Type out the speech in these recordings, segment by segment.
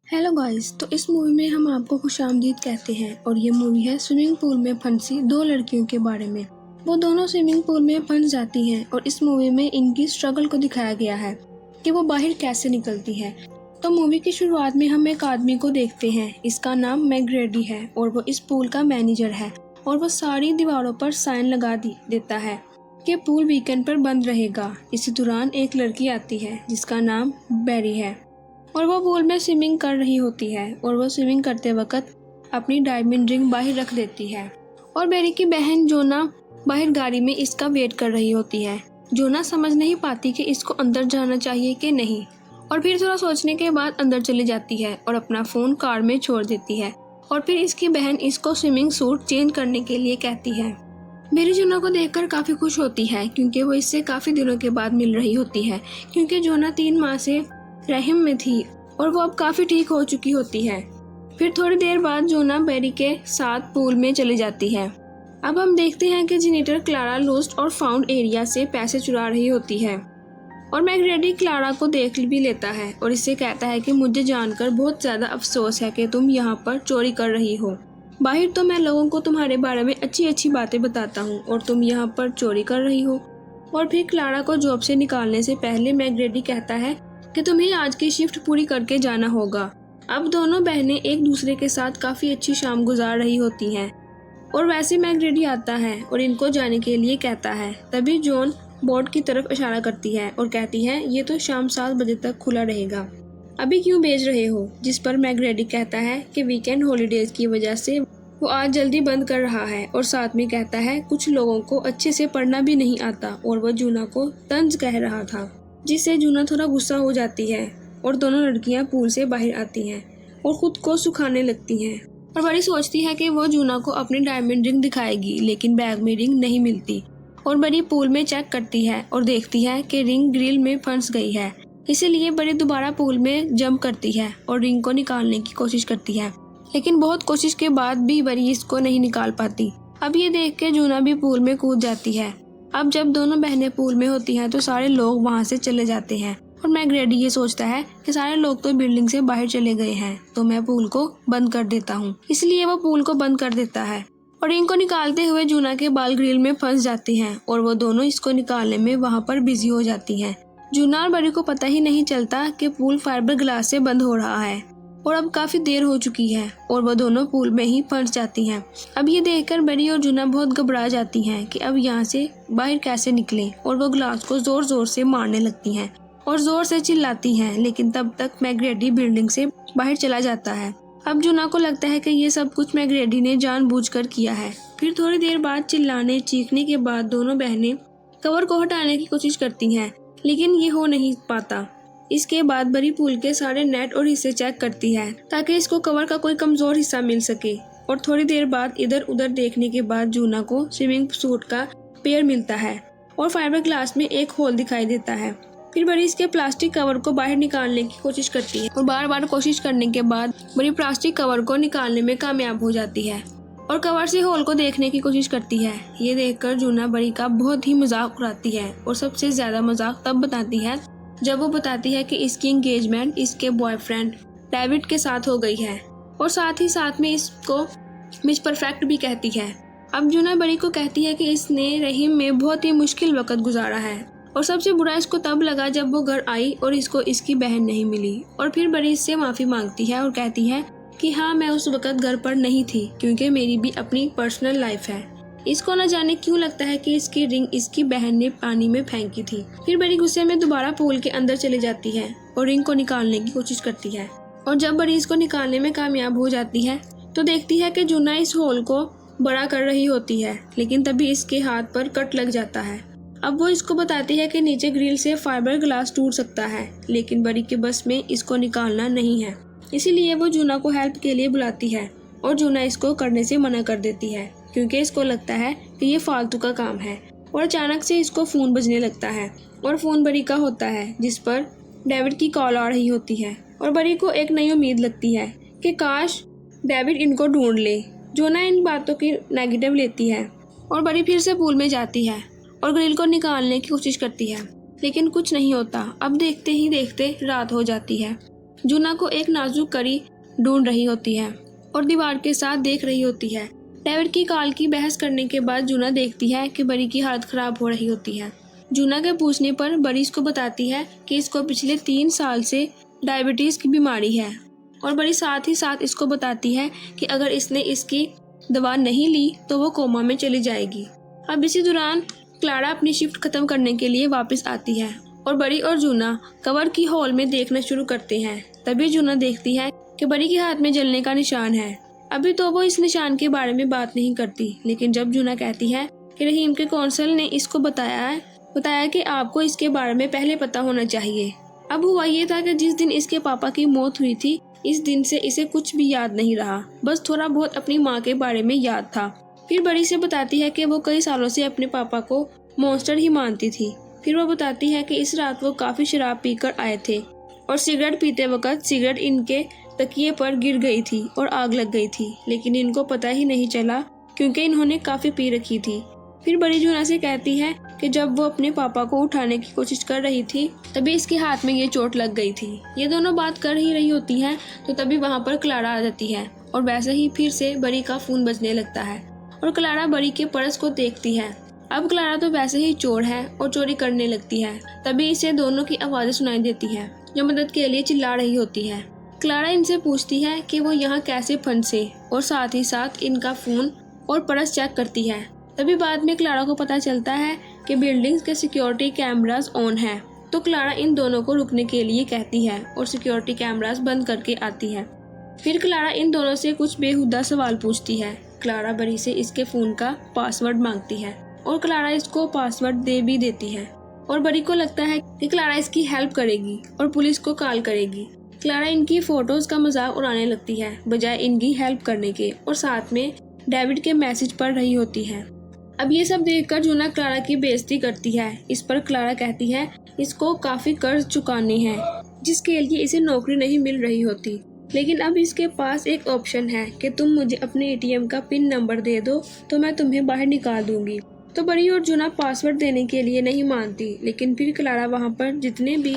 Hello guys. तो इस movie में हम आपको खुशामदीद कहते हैं और ये मूवी है स्विमिंग पूल में फंसी दो लड़कियों के बारे में। वो दोनों स्विमिंग पूल में फंस जाती हैं और इस मूवी में इनकी स्ट्रगल को दिखाया गया है कि वो बाहर कैसे निकलती है। तो मूवी की शुरुआत में हम एक आदमी को देखते हैं। इसका नाम मैग्रेडी है और वो इस पूल का मैनेजर है और वो सारी दीवारों पर साइन लगा देता है कि पूल वीकेंड पर बंद रहेगा। इसी दौरान एक लड़की आती है जिसका नाम बेरी है और वो पूल में स्विमिंग कर रही होती है और वो स्विमिंग करते वक्त अपनी डायमंड रिंग बाहर रख देती है और बेरी की बहन जोना बाहर गाड़ी में इसका वेट कर रही होती है। जोना समझ नहीं पाती कि इसको अंदर जाना चाहिए कि नहीं और फिर थोड़ा सोचने के बाद अंदर चली जाती है और अपना फ़ोन कार में छोड़ देती है और फिर इसकी बहन इसको स्विमिंग सूट चेंज करने के लिए कहती है। बेरी जोना को देखकर काफ़ी खुश होती है क्योंकि वो इससे काफ़ी दिनों के बाद मिल रही होती है, क्योंकि जोना 3 माह से रहम में थी और वो अब काफ़ी ठीक हो चुकी होती है। फिर थोड़ी देर बाद जोना बेरी के साथ पूल में चली जाती है। अब हम देखते हैं कि जेनिटर क्लारा लॉस्ट और फाउंड एरिया से पैसे चुरा रही होती है और मैग्रेडी क्लारा को देख भी लेता है और इससे कहता है कि मुझे जानकर बहुत ज़्यादा अफसोस है कि तुम यहाँ पर चोरी कर रही हो। बाहर तो मैं लोगों को तुम्हारे बारे में अच्छी अच्छी बातें बताता हूँ और तुम यहाँ पर चोरी कर रही हो। और फिर क्लारा को जॉब से निकालने से पहले मैग्रेडी कहता है कि तुम्हें आज की शिफ्ट पूरी करके जाना होगा। अब दोनों बहनें एक दूसरे के साथ काफ़ी अच्छी शाम गुजार रही होती हैं और वैसे मैग्रेडी आता है और इनको जाने के लिए कहता है। तभी जॉन बोर्ड की तरफ इशारा करती है और कहती है ये तो शाम 7 बजे तक खुला रहेगा, अभी क्यों भेज रहे हो। जिस पर मैग्रेडी कहता है कि वीकेंड हॉलीडेज की वजह से वो आज जल्दी बंद कर रहा है और साथ में कहता है कुछ लोगों को अच्छे से पढ़ना भी नहीं आता और वह जूना को तंज कह रहा था, जिससे जूना थोड़ा गुस्सा हो जाती है और दोनों लड़कियां पूल से बाहर आती हैं और खुद को सुखाने लगती हैं और बड़ी सोचती है कि वो जूना को अपनी डायमंड रिंग दिखाएगी, लेकिन बैग में रिंग नहीं मिलती और बड़ी पूल में चेक करती है और देखती है कि रिंग ग्रिल में फंस गई है। इसीलिए बड़ी दोबारा पूल में जंप करती है और रिंग को निकालने की कोशिश करती है, लेकिन बहुत कोशिश के बाद भी बड़ी इसको नहीं निकाल पाती। अब ये देख के जूना भी पूल में कूद जाती है। अब जब दोनों बहनें पूल में होती हैं तो सारे लोग वहां से चले जाते हैं और मैग्रेडी ये सोचता है कि सारे लोग तो बिल्डिंग से बाहर चले गए हैं तो मैं पूल को बंद कर देता हूँ। इसलिए वो पूल को बंद कर देता है और रिंग को निकालते हुए जूना के बाल ग्रिल में फंस जाते हैं और वो दोनों इसको निकालने में वहाँ पर बिजी हो जाती हैं। जूना और बड़ी को पता ही नहीं चलता कि पूल फाइबर ग्लास से बंद हो रहा है और अब काफी देर हो चुकी है और वो दोनों पूल में ही फंस जाती हैं। अब ये देखकर बड़ी और जूना बहुत घबरा जाती हैं कि अब यहाँ से बाहर कैसे निकलें और वो ग्लास को जोर जोर से मारने लगती हैं और जोर से चिल्लाती हैं, लेकिन तब तक मैग्रेडी बिल्डिंग से बाहर चला जाता है। अब जूना को लगता है कि ये सब कुछ मैग्रेडी ने जानबूझकर किया है। फिर थोड़ी देर बाद चिल्लाने चीखने के बाद दोनों बहनें कवर को हटाने की कोशिश करती हैं, लेकिन ये हो नहीं पाता। इसके बाद बड़ी पूल के सारे नेट और हिस्से चेक करती है ताकि इसको कवर का कोई कमजोर हिस्सा मिल सके और थोड़ी देर बाद इधर उधर देखने के बाद जूना को स्विमिंग सूट का पेयर मिलता है और फाइबर ग्लास में एक होल दिखाई देता है। फिर बड़ी इसके प्लास्टिक कवर को बाहर निकालने की कोशिश करती है और बार बार कोशिश करने के बाद बड़ी प्लास्टिक कवर को निकालने में कामयाब हो जाती है और कवर से होल को देखने की कोशिश करती है। ये देखकर जूना बड़ी का बहुत ही मजाक उड़ाती है और सबसे ज्यादा मजाक तब बताती है जब वो बताती है कि इसकी एंगेजमेंट इसके बॉयफ्रेंड डेविड के साथ हो गई है और साथ में इसको मिस परफेक्ट भी कहती है। अब जूना बड़ी को कहती है कि इसने रहीम में बहुत ही मुश्किल वक्त गुजारा है और सबसे बुरा इसको तब लगा जब वो घर आई और इसको इसकी बहन नहीं मिली। और फिर बड़ी इससे माफ़ी मांगती है और कहती है कि हाँ, मैं उस वक्त घर पर नहीं थी क्योंकि मेरी भी अपनी पर्सनल लाइफ है। इसको न जाने क्यों लगता है कि इसकी रिंग इसकी बहन ने पानी में फेंकी थी। फिर बड़ी गुस्से में दोबारा पूल के अंदर चली जाती है और रिंग को निकालने की कोशिश करती है और जब बड़ी इसको निकालने में कामयाब हो जाती है तो देखती है कि जूना इस होल को बड़ा कर रही होती है, लेकिन तभी इसके हाथ पर कट लग जाता है। अब वो इसको बताती है कि नीचे ग्रिल से फाइबर ग्लास टूट सकता है, लेकिन बड़ी के बस में इसको निकालना नहीं है। इसीलिए वो जूना को हेल्प के लिए बुलाती है और जूना इसको करने से मना कर देती है क्योंकि इसको लगता है कि ये फालतू का काम है। और अचानक से इसको फ़ोन बजने लगता है और फ़ोन बड़ी का होता है जिस पर डेविड की कॉल आ रही होती है और बड़ी को एक नई उम्मीद लगती है कि काश डेविड इनको ढूंढ ले। जूना इन बातों की नेगेटिव लेती है और बड़ी फिर से पूल में जाती है और ग्रिल को निकालने की कोशिश करती है, लेकिन कुछ नहीं होता। अब देखते ही देखते रात हो जाती है। जूना को एक नाजुक कड़ी ढूंढ रही होती है और दीवार के साथ देख रही होती है। डेविड की कॉल की बहस करने के बाद जूना देखती है कि बरी की हालत खराब हो रही होती है। जूना के पूछने पर बरी इसको बताती है कि इसको पिछले 3 साल से डायबिटीज की बीमारी है और बरी साथ ही साथ इसको बताती है कि अगर इसने इसकी दवा नहीं ली तो वो कोमा में चली जाएगी। अब इसी दौरान क्लारा अपनी शिफ्ट खत्म करने के लिए वापस आती है और बरी और जूना कवर की हॉल में देखना शुरू करते हैं। तभी जूना देखती है कि बरी के हाथ में जलने का निशान है। अभी तो वो इस निशान के बारे में बात नहीं करती, लेकिन जब जूना कहती है कि रहीम के कौंसल ने इसको बताया कि आपको इसके बारे में पहले पता होना चाहिए। अब हुआ ये था कि जिस दिन इसके पापा की मौत हुई थी, इस दिन से इसे कुछ भी याद नहीं रहा, बस थोड़ा बहुत अपनी माँ के बारे में याद था। फिर बड़ी से बताती है कि वो कई सालों से अपने पापा को मॉन्स्टर ही मानती थी। फिर वो बताती है कि इस रात वो काफी शराब पीकर आए थे और सिगरेट पीते वक्त सिगरेट इनके तकिए पर गिर गई थी और आग लग गई थी, लेकिन इनको पता ही नहीं चला क्योंकि इन्होंने काफी पी रखी थी। फिर बड़ी जूना से कहती है कि जब वो अपने पापा को उठाने की कोशिश कर रही थी तभी इसके हाथ में ये चोट लग गई थी। ये दोनों बात कर ही रही होती हैं तो तभी वहाँ पर क्लारा आ जाती है और वैसे ही फिर से बड़ी का फोन बजने लगता है और क्लारा बड़ी के पर्स को देखती है। अब क्लारा तो वैसे ही चोर है और चोरी करने लगती है। तभी इसे दोनों की आवाज़ें सुनाई देती है जो मदद के लिए चिल्ला रही होती है। क्लारा इनसे पूछती है कि वो यहाँ कैसे फंसे और साथ ही साथ इनका फोन और पर्स चेक करती है। तभी बाद में क्लारा को पता चलता है कि बिल्डिंग्स के सिक्योरिटी कैमरास ऑन हैं, तो क्लारा इन दोनों को रुकने के लिए कहती है और सिक्योरिटी कैमरास बंद करके आती है। फिर क्लारा इन दोनों से कुछ बेहुदा सवाल पूछती है। क्लारा बरी से इसके फ़ोन का पासवर्ड मांगती है और क्लारा इसको पासवर्ड दे भी देती है और बरी को लगता है कि क्लारा इसकी हेल्प करेगी और पुलिस को कॉल करेगी। क्लारा इनकी फ़ोटोज़ का मजाक उड़ाने लगती है बजाय इनकी हेल्प करने के और साथ में डेविड के मैसेज पढ़ रही होती है। अब ये सब देखकर जूना क्लारा की बेइज्जती करती है। इस पर क्लारा कहती है इसको काफ़ी कर्ज चुकाने हैं जिसके लिए इसे नौकरी नहीं मिल रही होती, लेकिन अब इसके पास एक ऑप्शन है कि तुम मुझे अपने एटीएम का पिन नंबर दे दो तो मैं तुम्हें बाहर निकाल दूंगी। तो बरी और जूना पासवर्ड देने के लिए नहीं मानती, लेकिन फिर क्लारा वहाँ पर जितने भी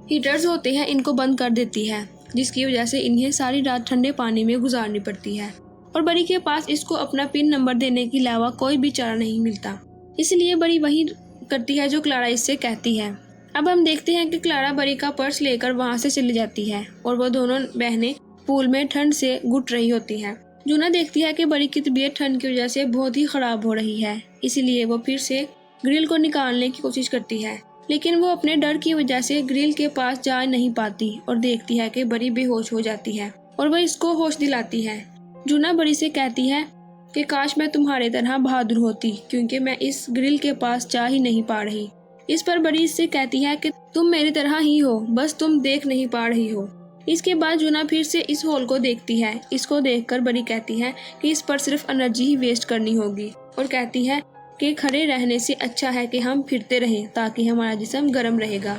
हीटर्स होते हैं इनको बंद कर देती है, जिसकी वजह से इन्हें सारी रात ठंडे पानी में गुजारनी पड़ती है और बरी के पास इसको अपना पिन नंबर देने के अलावा कोई भी चारा नहीं मिलता। इसलिए बरी वही करती है जो क्लारा इससे कहती है। अब हम देखते हैं कि क्लारा बरी का पर्स लेकर वहाँ से चली जाती है और वो दोनों बहनें पूल में ठंड से घुट रही होती हैं। जूना देखती है कि बरी की तबीयत ठंड की वजह से बहुत ही खराब हो रही है, इसलिए वो फिर से ग्रिल को निकालने की कोशिश करती है, लेकिन वो अपने डर की वजह से ग्रिल के पास जा नहीं पाती और देखती है कि बरी बेहोश हो जाती है और वह इसको होश दिलाती है। जूना बरी से कहती है कि काश मैं तुम्हारे तरह बहादुर होती क्योंकि मैं इस ग्रिल के पास जा ही नहीं पा रही। इस पर बरी इससे कहती है कि तुम मेरी तरह ही हो, बस तुम देख नहीं पा रही हो। इसके बाद जूना फिर से इस हॉल को देखती है। इसको देखकर बरी कहती है कि इस पर सिर्फ एनर्जी ही वेस्ट करनी होगी और कहती है कि खड़े रहने से अच्छा है कि हम फिरते रहें ताकि हमारा जिस्म गर्म रहेगा।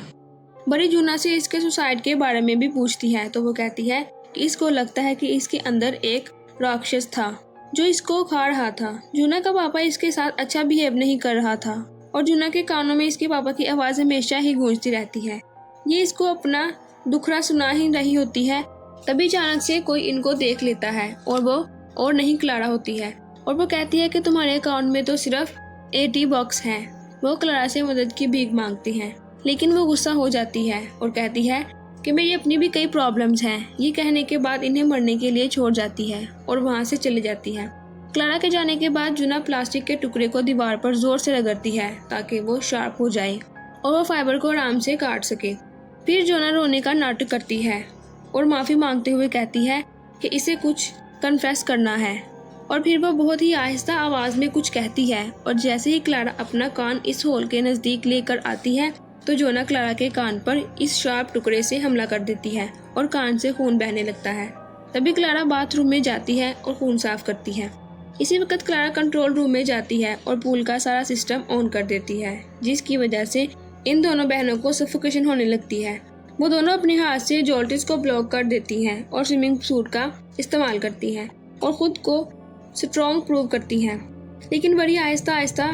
बरी जूना से इसके सुसाइड के बारे में भी पूछती है तो वो कहती है कि इसको लगता है कि इसके अंदर एक राक्षस था जो इसको खा रहा था। जूना का पापा इसके साथ अच्छा बिहेव नहीं कर रहा था और जूना के कानों में इसके पापा की आवाज़ हमेशा ही गूंजती रहती है। ये इसको अपना दुखड़ा सुना ही रही होती है। तभी अचानक से कोई इनको देख लेता है और वो और नहीं क्लारा होती है और वो कहती है कि तुम्हारे अकाउंट में तो सिर्फ $80 हैं। वो क्लारा से मदद की भीख मांगती है, लेकिन वो गुस्सा हो जाती है और कहती है कि मेरी अपनी भी कई प्रॉब्लम्स हैं। ये कहने के बाद इन्हें मरने के लिए छोड़ जाती है और वहाँ से चली जाती है। क्लारा के जाने के बाद जूना प्लास्टिक के टुकड़े को दीवार पर जोर से रगड़ती है ताकि वो शार्प हो जाए और वो फाइबर को आराम से काट सके। फिर जूना रोने का नाटक करती है और माफ़ी मांगते हुए कहती है कि इसे कुछ कन्फेस करना है और फिर वो बहुत ही आहिस्ता आवाज़ में कुछ कहती है और जैसे ही क्लारा अपना कान इस होल के नज़दीक लेकर आती है तो जूना क्लारा के कान पर इस शार्प टुकड़े से हमला कर देती है और कान से खून बहने लगता है। तभी क्लारा बाथरूम में जाती है और खून साफ करती है। इसी वक्त क्लारा कंट्रोल रूम में जाती है और पूल का सारा सिस्टम ऑन कर देती है, जिसकी वजह से इन दोनों बहनों को सफोकेशन होने लगती है। वो दोनों अपने हाथ से जोल्टिस को ब्लॉक कर देती हैं और स्विमिंग सूट का इस्तेमाल करती हैं और ख़ुद को स्ट्रॉन्ग प्रूव करती हैं, लेकिन बड़ी आहिस्ता आहिस्ता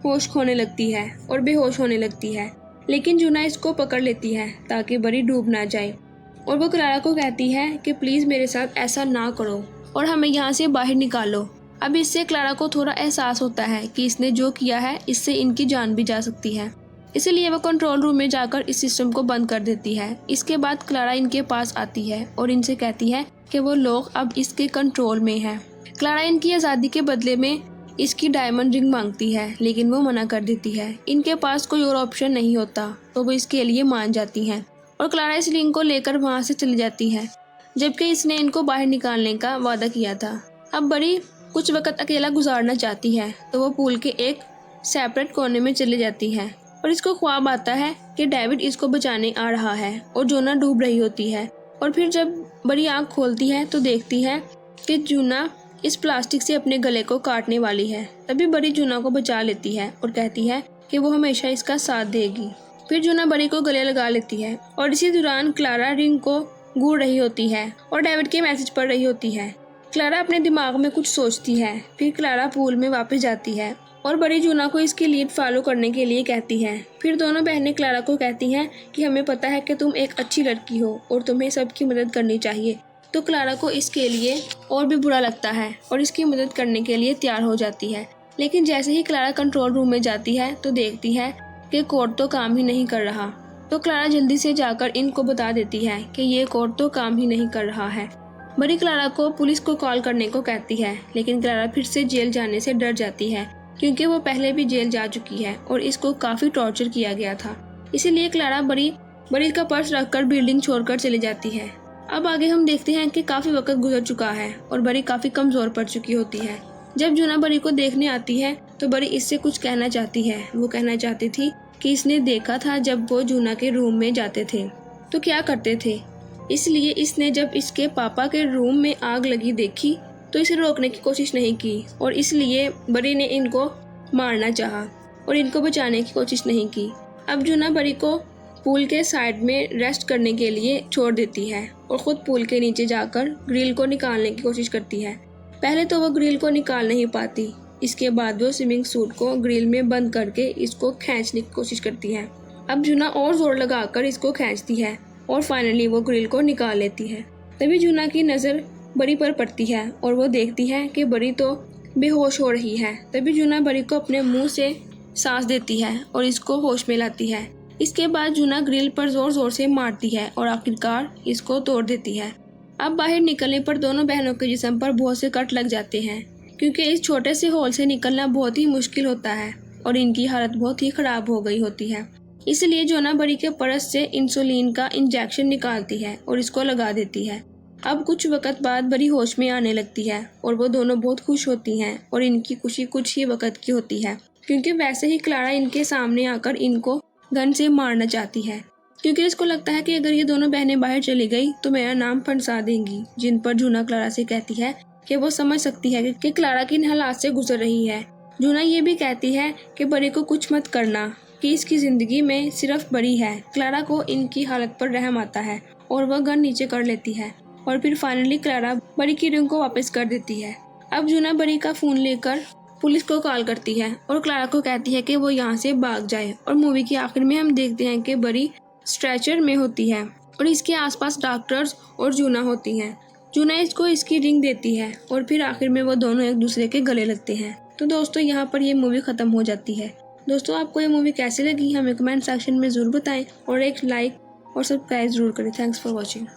होश खोने लगती है और बेहोश होने लगती है। लेकिन जूना इसको पकड़ लेती है ताकि बरी डूब ना जाए और वो क्लारा को कहती है कि प्लीज़ मेरे साथ ऐसा ना करो और हमें यहाँ से बाहर निकालो। अब इससे क्लारा को थोड़ा एहसास होता है कि इसने जो किया है इससे इनकी जान भी जा सकती है, इसलिए वह कंट्रोल रूम में जाकर इस सिस्टम को बंद कर देती है। इसके बाद क्लारा इनके पास आती है और इनसे कहती है कि वो लोग अब इसके कंट्रोल में हैं। क्लारा इनकी आज़ादी के बदले में इसकी डायमंड रिंग मांगती है, लेकिन वो मना कर देती है। इनके पास कोई और ऑप्शन नहीं होता तो वो इसके लिए मान जाती हैं और क्लारा इस रिंग को लेकर वहाँ से चली जाती है, जबकि इसने इनको बाहर निकालने का वादा किया था। अब बड़ी कुछ वक्त अकेला गुजारना चाहती है तो वो पूल के एक सेपरेट कोने में चली जाती है और इसको ख्वाब आता है कि डेविड इसको बचाने आ रहा है और जूना डूब रही होती है। और फिर जब बड़ी आँख खोलती है तो देखती है कि जूना इस प्लास्टिक से अपने गले को काटने वाली है। तभी बड़ी जूना को बचा लेती है और कहती है कि वो हमेशा इसका साथ देगी। फिर जूना बड़ी को गले लगा लेती है और इसी दौरान क्लारा रिंग को घूर रही होती है और डेविड के मैसेज पढ़ रही होती है। क्लारा अपने दिमाग में कुछ सोचती है। फिर क्लारा पूल में वापस जाती है और बड़ी जूना को इसकी लीड फॉलो करने के लिए कहती है। फिर दोनों बहनें क्लारा को कहती हैं कि हमें पता है कि तुम एक अच्छी लड़की हो और तुम्हें सबकी मदद करनी चाहिए। तो क्लारा को इसके लिए और भी बुरा लगता है और इसकी मदद करने के लिए तैयार हो जाती है। लेकिन जैसे ही क्लारा कंट्रोल रूम में जाती है तो देखती है कि कोड तो काम ही नहीं कर रहा। तो क्लारा जल्दी से जाकर इनको बता देती है कि ये कोड तो काम ही नहीं कर रहा है। बड़ी क्लारा को पुलिस को कॉल करने को कहती है, लेकिन क्लारा फिर से जेल जाने से डर जाती है क्योंकि वो पहले भी जेल जा चुकी है और इसको काफ़ी टॉर्चर किया गया था। इसीलिए क्लारा बड़ी का पर्स रखकर बिल्डिंग छोड़कर चली जाती है। अब आगे हम देखते हैं कि काफ़ी वक्त गुजर चुका है और बड़ी काफ़ी कमज़ोर पड़ चुकी होती है। जब जूना बड़ी को देखने आती है तो बड़ी इससे कुछ कहना चाहती है। वो कहना चाहती थी कि इसने देखा था जब वो जूना के रूम में जाते थे तो क्या करते थे, इसलिए इसने जब इसके पापा के रूम में आग लगी देखी तो इसे रोकने की कोशिश नहीं की और इसलिए बड़ी ने इनको मारना चाहा और इनको बचाने की कोशिश नहीं की। अब जूना बड़ी को पूल के साइड में रेस्ट करने के लिए छोड़ देती है और ख़ुद पूल के नीचे जाकर ग्रिल को निकालने की कोशिश करती है। पहले तो वो ग्रिल को निकाल नहीं पाती, इसके बाद वो स्विमिंग सूट को ग्रिल में बंद करके इसको खींचने की कोशिश करती है। अब जूना और जोर लगाकर इसको खींचती है और फाइनली वो ग्रिल को निकाल लेती है। तभी जूना की नज़र बड़ी पर पड़ती है और वो देखती है कि बड़ी तो बेहोश हो रही है। तभी जूना बड़ी को अपने मुंह से सांस देती है और इसको होश में लाती है। इसके बाद जूना ग्रिल पर ज़ोर ज़ोर से मारती है और आखिरकार इसको तोड़ देती है। अब बाहर निकलने पर दोनों बहनों के जिस्म पर बहुत से कट लग जाते हैं क्योंकि इस छोटे से होल से निकलना बहुत ही मुश्किल होता है और इनकी हालत बहुत ही ख़राब हो गई होती है। इसलिए जूना बड़ी के पर्स से इंसुलिन का इंजेक्शन निकालती है और इसको लगा देती है। अब कुछ वक्त बाद बड़ी होश में आने लगती है और वो दोनों बहुत खुश होती हैं और इनकी खुशी कुछ ही वक्त की होती है क्योंकि वैसे ही क्लारा इनके सामने आकर इनको गन से मारना चाहती है क्योंकि इसको लगता है कि अगर ये दोनों बहनें बाहर चली गई तो मेरा नाम फंसा देंगी। जिन पर जूना क्लारा से कहती है कि वो समझ सकती है कि क्लारा किन हालात से गुजर रही है। जूना ये भी कहती है कि बड़ी को कुछ मत करना कि इसकी ज़िंदगी में सिर्फ बड़ी है। क्लारा को इनकी हालत पर रहम आता है और वह गन नीचे कर लेती है और फिर फाइनली क्लारा बड़ी की रिंग को वापस कर देती है। अब जूना बड़ी का फ़ोन लेकर पुलिस को कॉल करती है और क्लारा को कहती है कि वो यहाँ से भाग जाए। और मूवी के आखिर में हम देखते हैं कि बड़ी स्ट्रेचर में होती है और इसके आसपास डॉक्टर्स और जूना होती हैं। जूना इसको इसकी रिंग देती है और फिर आखिर में वो दोनों एक दूसरे के गले लगते हैं। तो दोस्तों यहाँ पर ये मूवी ख़त्म हो जाती है। दोस्तों आपको ये मूवी कैसी लगी हमें कमेंट सेक्शन में ज़रूर बताएं और एक लाइक और सब्सक्राइब ज़रूर करें। Thanks for watching.